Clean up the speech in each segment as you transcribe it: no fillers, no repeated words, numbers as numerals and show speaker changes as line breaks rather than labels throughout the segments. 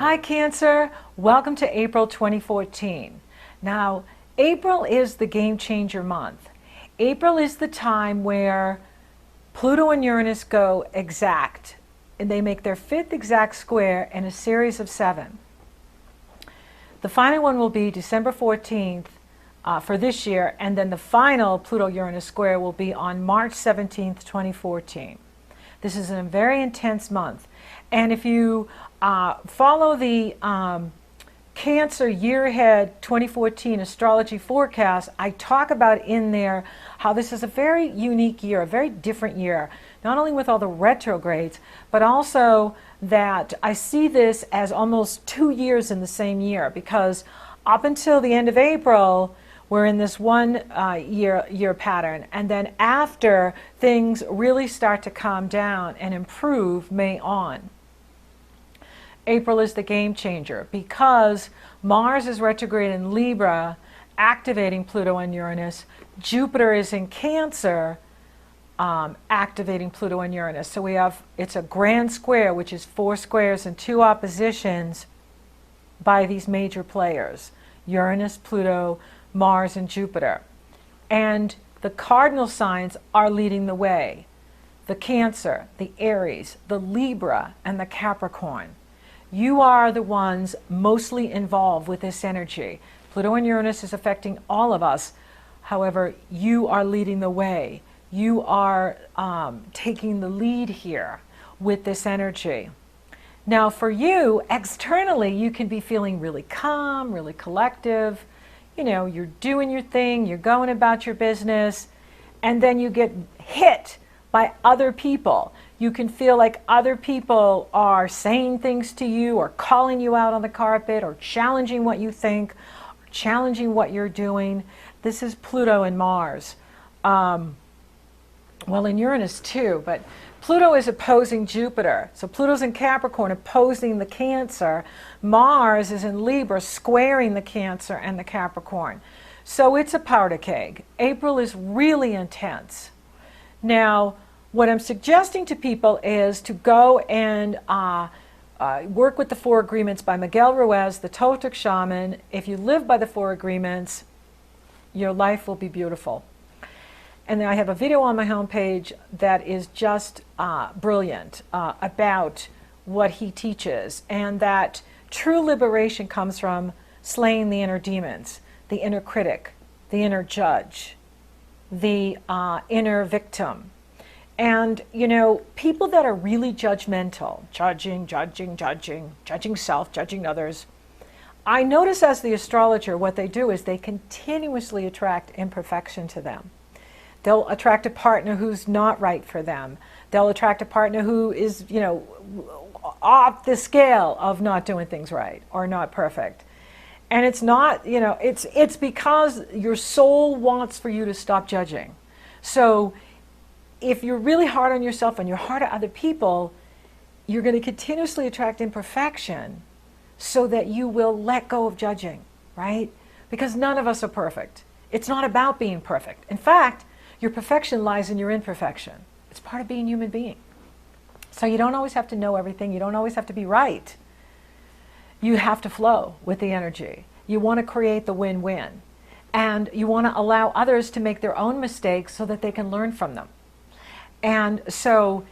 Hi Cancer, welcome to April 2014. Now, April is the game changer month. April is the time where Pluto and Uranus go exact, and they make their fifth exact square in a series of 7. The final one will be December 14th for this year, and then the final Pluto-Uranus square will be on March 17th, 2014. This is a very intense month. And if you follow the Cancer Year Ahead 2014 Astrology Forecast, I talk about in there how this is a very unique year, a very different year, not only with all the retrogrades, but also that I see this as almost 2 years in the same year, because up until the end of April, we're in this one year pattern, and then after things really start to calm down and improve May on. April is the game changer because Mars is retrograde in Libra, activating Pluto and Uranus. Jupiter is in Cancer, activating Pluto and Uranus. So it's a grand square, which is 4 squares and 2 oppositions by these major players: Uranus, Pluto, Mars, and Jupiter. And the cardinal signs are leading the way: the Cancer, the Aries, the Libra, and the Capricorn. You are the ones mostly involved with this energy. Pluto and Uranus is affecting all of us. However, you are leading the way. You are taking the lead here with this energy. Now for you, externally, you can be feeling really calm, really collective. You know, you're doing your thing, you're going about your business, and then you get hit by other people. You can feel like other people are saying things to you, or calling you out on the carpet, or challenging what you think, or challenging what you're doing. This is Pluto and Mars. Well, in Uranus too, but Pluto is opposing Jupiter. So Pluto's in Capricorn opposing the Cancer. Mars is in Libra squaring the Cancer and the Capricorn. So it's a powder keg. April is really intense. Now, what I'm suggesting to people is to go and work with the 4 Agreements by Miguel Ruiz, the Toltec shaman. If you live by the 4 Agreements, your life will be beautiful. And I have a video on my homepage that is just brilliant about what he teaches, and that true liberation comes from slaying the inner demons, the inner critic, the inner judge, the inner victim. And, you know, people that are really judgmental, judging self, judging others, I notice as the astrologer what they do is they continuously attract imperfection to them. They'll attract a partner who's not right for them. They'll attract a partner who is, you know, off the scale of not doing things right or not perfect. And it's not, you know, it's because your soul wants for you to stop judging. So if you're really hard on yourself and you're hard on other people, you're going to continuously attract imperfection so that you will let go of judging, right? Because none of us are perfect. It's not about being perfect. In fact, your perfection lies in your imperfection. It's part of being a human being. So you don't always have to know everything. You don't always have to be right. You have to flow with the energy. You want to create the win-win. And you want to allow others to make their own mistakes so that they can learn from them. And so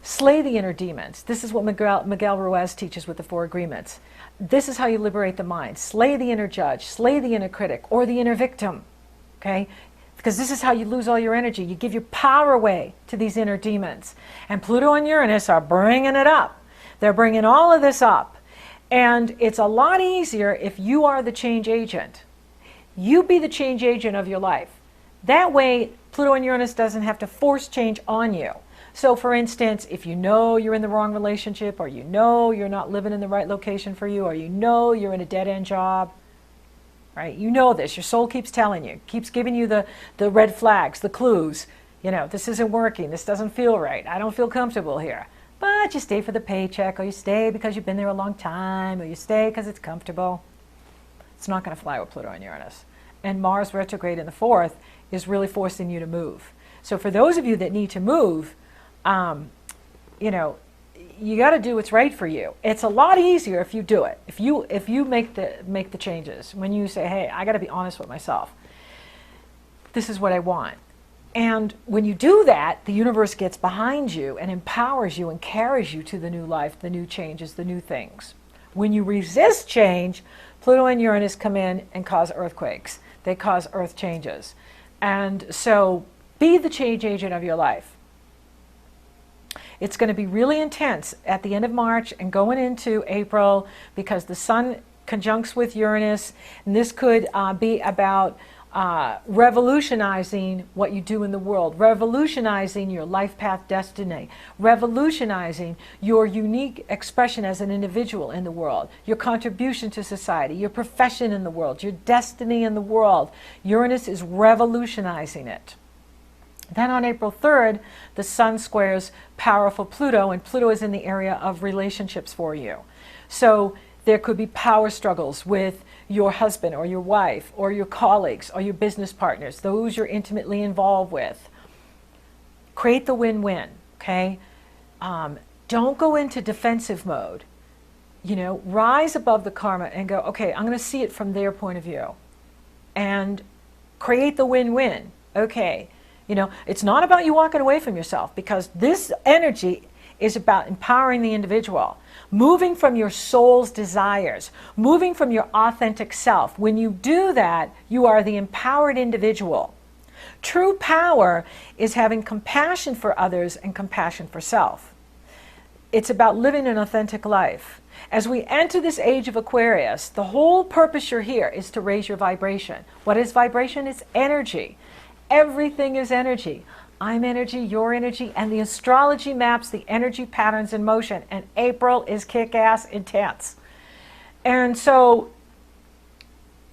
slay the inner demons. This is what Miguel Ruiz teaches with the 4 Agreements. This is how you liberate the mind. Slay the inner judge, slay the inner critic, or the inner victim. Okay? Because this is how you lose all your energy. You give your power away to these inner demons. And Pluto and Uranus are bringing it up. They're bringing all of this up. And it's a lot easier if you are the change agent. You be the change agent of your life. That way, Pluto and Uranus doesn't have to force change on you. So for instance, if you know you're in the wrong relationship, or you know you're not living in the right location for you, or you know you're in a dead-end job, right? You know this. Your soul keeps telling you, keeps giving you the red flags, the clues. You know, this isn't working. This doesn't feel right. I don't feel comfortable here. But you stay for the paycheck, or you stay because you've been there a long time, or you stay because it's comfortable. It's not going to fly with Pluto and Uranus. And Mars retrograde in the 4th is really forcing you to move. So for those of you that need to move, you know, you got to do what's right for you. It's a lot easier if you do it. If you make the changes. When you say, hey, I got to be honest with myself. This is what I want. And when you do that, the universe gets behind you and empowers you and carries you to the new life, the new changes, the new things. When you resist change, Pluto and Uranus come in and cause earthquakes. They cause earth changes. And so be the change agent of your life. It's going to be really intense at the end of March and going into April because the Sun conjuncts with Uranus. And this could be about revolutionizing what you do in the world, revolutionizing your life path destiny, revolutionizing your unique expression as an individual in the world, your contribution to society, your profession in the world, your destiny in the world. Uranus is revolutionizing it. Then on April 3rd, the Sun squares powerful Pluto, and Pluto is in the area of relationships for you. So there could be power struggles with your husband or your wife or your colleagues or your business partners, those you're intimately involved with. Create the win-win, okay? Don't go into defensive mode. You know, rise above the karma and go, okay, I'm going to see it from their point of view. And create the win-win, okay? You know, it's not about you walking away from yourself, because this energy is about empowering the individual, moving from your soul's desires, moving from your authentic self. When you do that, you are the empowered individual. True power is having compassion for others and compassion for self. It's about living an authentic life. As we enter this age of Aquarius, the whole purpose you're here is to raise your vibration. What is vibration? It's energy. Everything is energy. I'm energy, you're energy, and the astrology maps the energy patterns in motion, and April is kick-ass intense. And so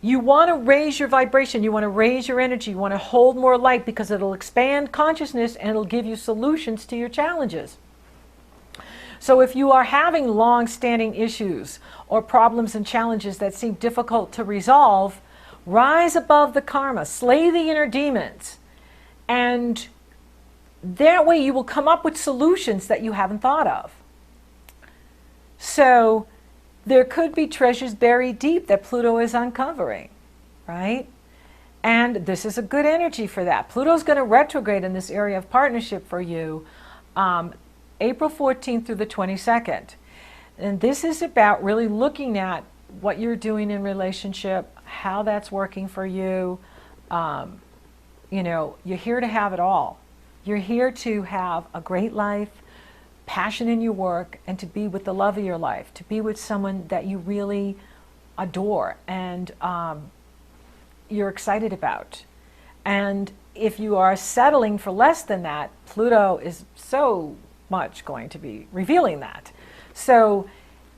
you want to raise your vibration, you want to raise your energy, you want to hold more light, because it'll expand consciousness and it'll give you solutions to your challenges. So if you are having long-standing issues or problems and challenges that seem difficult to resolve, rise above the karma, slay the inner demons, and that way you will come up with solutions that you haven't thought of. So there could be treasures buried deep that Pluto is uncovering, right? And this is a good energy for that. Pluto's going to retrograde in this area of partnership for you April 14th through the 22nd. And this is about really looking at what you're doing in relationship, how that's working for you. You know, you're here to have it all. You're here to have a great life, passion in your work, and to be with the love of your life, to be with someone that you really adore and you're excited about. And if you are settling for less than that, Pluto is so much going to be revealing that. So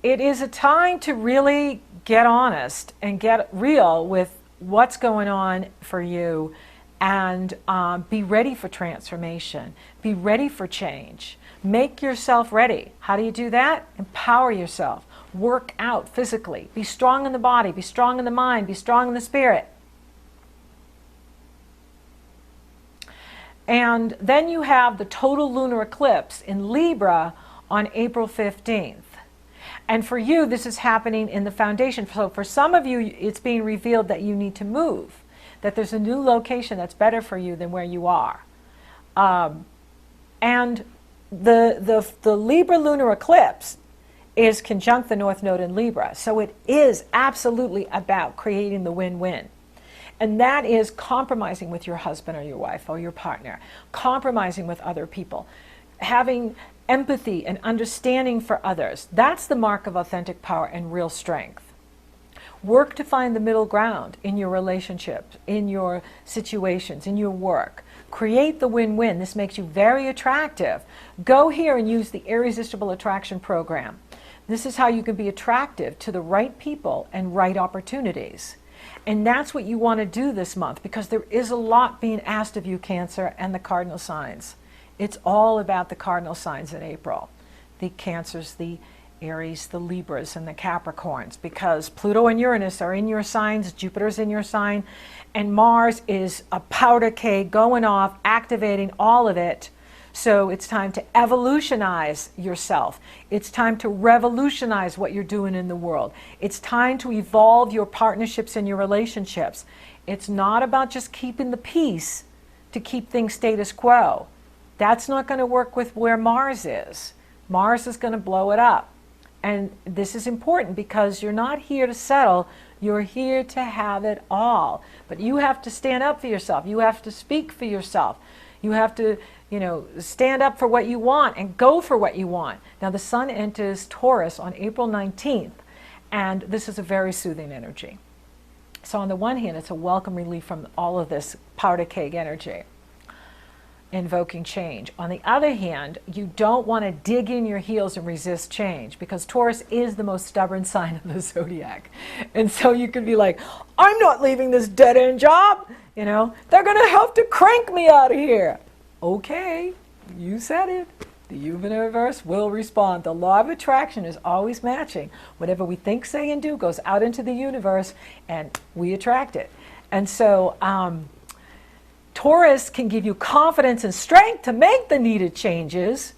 it is a time to really get honest and get real with what's going on for you, and be ready for transformation. Be ready for change. Make yourself ready. How do you do that? Empower yourself. Work out physically. Be strong in the body. Be strong in the mind. Be strong in the spirit. And then you have the total lunar eclipse in Libra on April 15th. And for you, this is happening in the foundation. So for some of you, it's being revealed that you need to move, that there's a new location that's better for you than where you are. And the Libra lunar eclipse is conjunct the North Node in Libra. So it is absolutely about creating the win-win. And that is compromising with your husband or your wife or your partner, compromising with other people, having empathy and understanding for others. That's the mark of authentic power and real strength. Work to find the middle ground in your relationships, in your situations, in your work. Create the win-win. This makes you very attractive. Go here and use the Irresistible Attraction Program. This is how you can be attractive to the right people and right opportunities. And that's what you want to do this month, because there is a lot being asked of you, Cancer, and the cardinal signs. It's all about the cardinal signs in April. The Cancers, the Aries, the Libras, and the Capricorns, because Pluto and Uranus are in your signs, Jupiter's in your sign, and Mars is a powder keg going off, activating all of it. So it's time to evolutionize yourself. It's time to revolutionize what you're doing in the world. It's time to evolve your partnerships and your relationships. It's not about just keeping the peace to keep things status quo. That's not going to work with where Mars is. Mars is going to blow it up. And this is important because you're not here to settle. You're here to have it all. But you have to stand up for yourself. You have to speak for yourself. You have to, stand up for what you want and go for what you want. Now, the sun enters Taurus on April 19th, and this is a very soothing energy. So on the one hand, it's a welcome relief from all of this powder keg energy, invoking change. On the other hand, you don't want to dig in your heels and resist change, because Taurus is the most stubborn sign of the zodiac. And so you could be like, I'm not leaving this dead-end job. They're going to have to crank me out of here. Okay, you said it. The universe will respond. The law of attraction is always matching. Whatever we think, say, and do goes out into the universe, and we attract it. And so Taurus can give you confidence and strength to make the needed changes,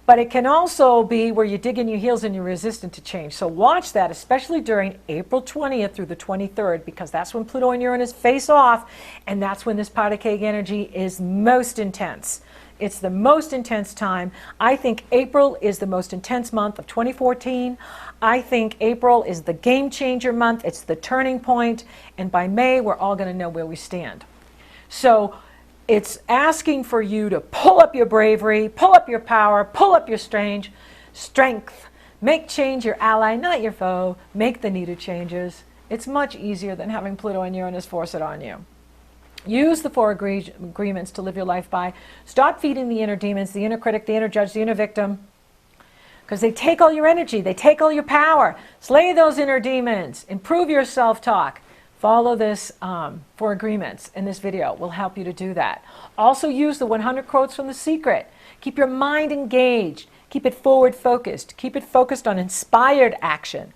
but it can also be where you dig in your heels and you're resistant to change. So watch that, especially during April 20th through the 23rd, because that's when Pluto and Uranus face off, and that's when this powder keg energy is most intense. It's the most intense time. I think April is the most intense month of 2014. I think April is the game changer month. It's the turning point, and by May, we're all going to know where we stand. So it's asking for you to pull up your bravery, pull up your power, pull up your strength. Make change your ally, not your foe. Make the needed changes. It's much easier than having Pluto and Uranus force it on you. Use the 4 agreements to live your life by. Stop feeding the inner demons, the inner critic, the inner judge, the inner victim, because they take all your energy. They take all your power. Slay those inner demons. Improve your self-talk. Follow this 4 agreements in this video. Will help you to do that. Also use the 100 quotes from The Secret. Keep your mind engaged. Keep it forward focused. Keep it focused on inspired action.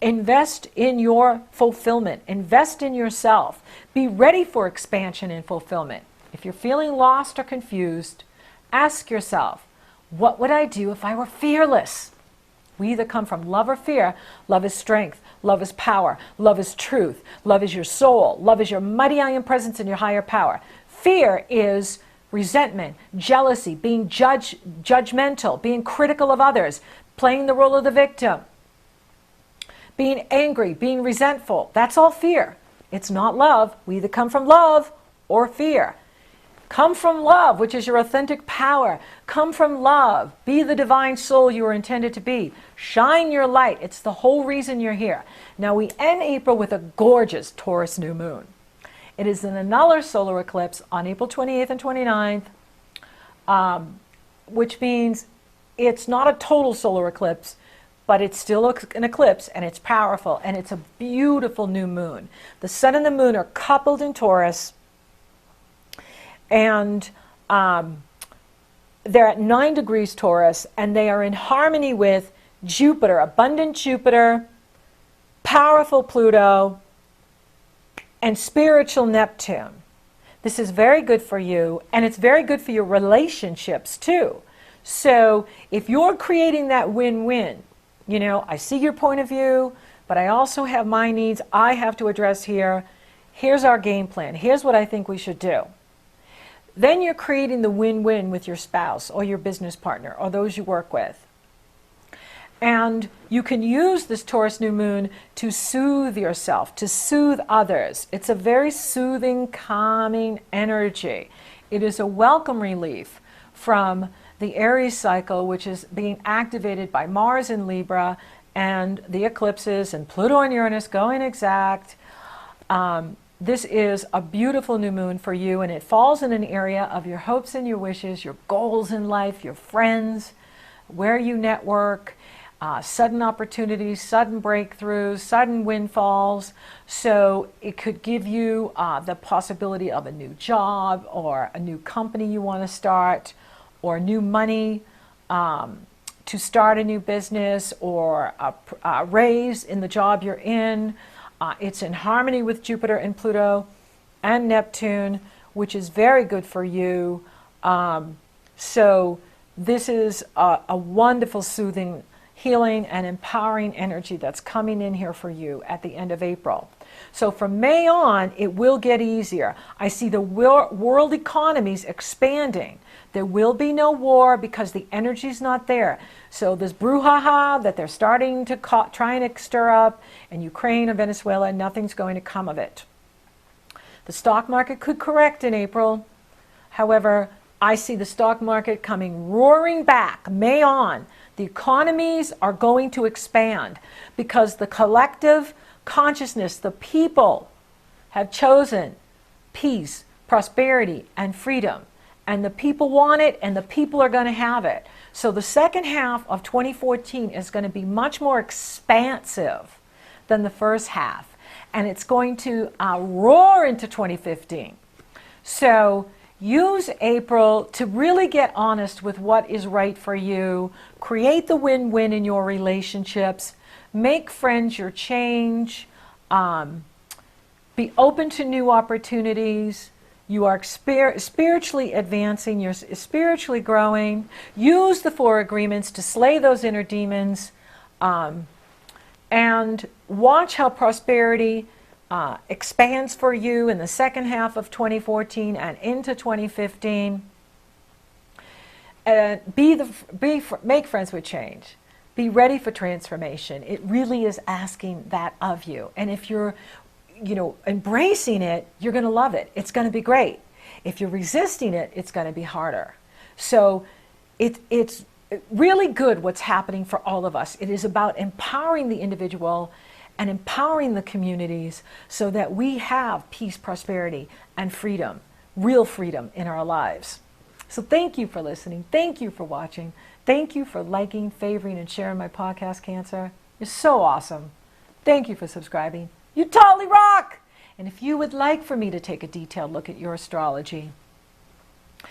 Invest in your fulfillment. Invest in yourself. Be ready for expansion and fulfillment. If you're feeling lost or confused, ask yourself, what would I do if I were fearless? We either come from love or fear. Love is strength. Love is power. Love is truth. Love is your soul. Love is your mighty I am presence and your higher power. Fear is resentment, jealousy, being judgmental, being critical of others, playing the role of the victim, being angry, being resentful. That's all fear. It's not love. We either come from love or fear. Come from love, which is your authentic power. Come from love. Be the divine soul you were intended to be. Shine your light. It's the whole reason you're here. Now we end April with a gorgeous Taurus new moon. It is an annular solar eclipse on April 28th and 29th, which means it's not a total solar eclipse, but it's still an eclipse, and it's powerful, and it's a beautiful new moon. The sun and the moon are coupled in Taurus, and they're at 9 degrees Taurus, and they are in harmony with Jupiter, abundant Jupiter, powerful Pluto, and spiritual Neptune. This is very good for you, and it's very good for your relationships too. So if you're creating that win-win, I see your point of view, but I also have my needs I have to address here. Here's our game plan. Here's what I think we should do. Then you're creating the win-win with your spouse or your business partner or those you work with. And you can use this Taurus new moon to soothe yourself, to soothe others. It's a very soothing, calming energy. It is a welcome relief from the Aries cycle, which is being activated by Mars in Libra and the eclipses and Pluto and Uranus going exact. This is a beautiful new moon for you, and it falls in an area of your hopes and your wishes, your goals in life, your friends, where you network, sudden opportunities, sudden breakthroughs, sudden windfalls. So it could give you the possibility of a new job or a new company you want to start, or new money to start a new business, or a raise in the job you're in. It's in harmony with Jupiter and Pluto and Neptune, which is very good for you. So this is a wonderful, soothing, healing, and empowering energy that's coming in here for you at the end of April. So from May on, it will get easier. I see the world economies expanding. There will be no war because the energy's not there. So this brouhaha that they're starting to try and stir up in Ukraine or Venezuela, nothing's going to come of it. The stock market could correct in April. However, I see the stock market coming roaring back May on. The economies are going to expand because the collective consciousness, the people, have chosen peace, prosperity, and freedom. And the people want it, and the people are going to have it. So the second half of 2014 is going to be much more expansive than the first half. And it's going to roar into 2015. So use April to really get honest with what is right for you. Create the win-win in your relationships. Make friends your change. Be open to new opportunities. You are spiritually advancing. You're spiritually growing. Use the 4 agreements to slay those inner demons. And watch how prosperity expands for you in the second half of 2014 and into 2015. Make friends with change. Be ready for transformation. It really is asking that of you. And if you're, embracing it, you're going to love it. It's going to be great. If you're resisting it, it's going to be harder. So it's really good what's happening for all of us. It is about empowering the individual and empowering the communities so that we have peace, prosperity, and freedom, real freedom in our lives. So thank you for listening. Thank you for watching. Thank you for liking, favoring, and sharing my podcast, Cancer. You're so awesome. Thank you for subscribing. You totally rock! And if you would like for me to take a detailed look at your astrology,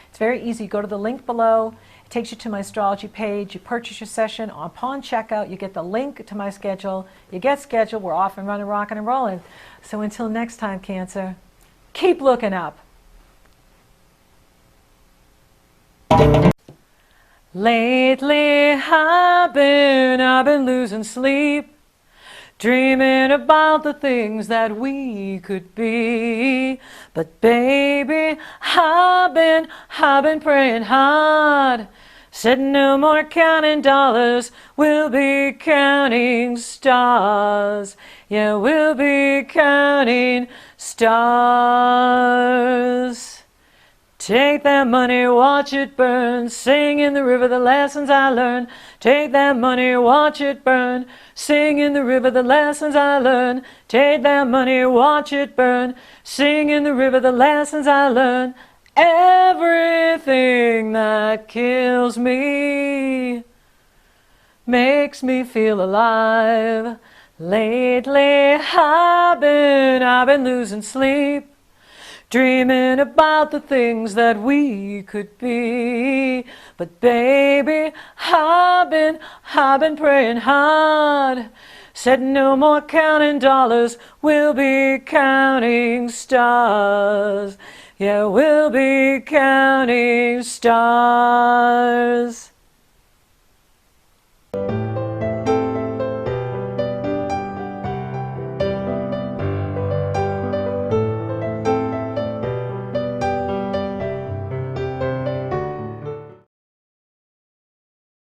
it's very easy. Go to the link below. It takes you to my astrology page. You purchase your session. Upon checkout, you get the link to my schedule. You get scheduled. We're off and running, rocking and rolling. So until next time, Cancer, keep looking up. Lately, I've been losing sleep, dreaming about the things that we could be. But baby, I've been praying hard. Said no more counting dollars, we'll be counting stars. Yeah, we'll be counting stars. Take that money, watch it burn, sing in the river the lessons I learned. Take that money, watch it burn, sing in the river the lessons I learned. Take that money, watch it burn, sing in the river the lessons I learned. Everything that kills me makes me feel alive. Lately I've been losing sleep, dreaming about the things that we could be. But baby, I've been praying hard. Said no more counting dollars, we'll be counting stars. Yeah, we'll be counting stars.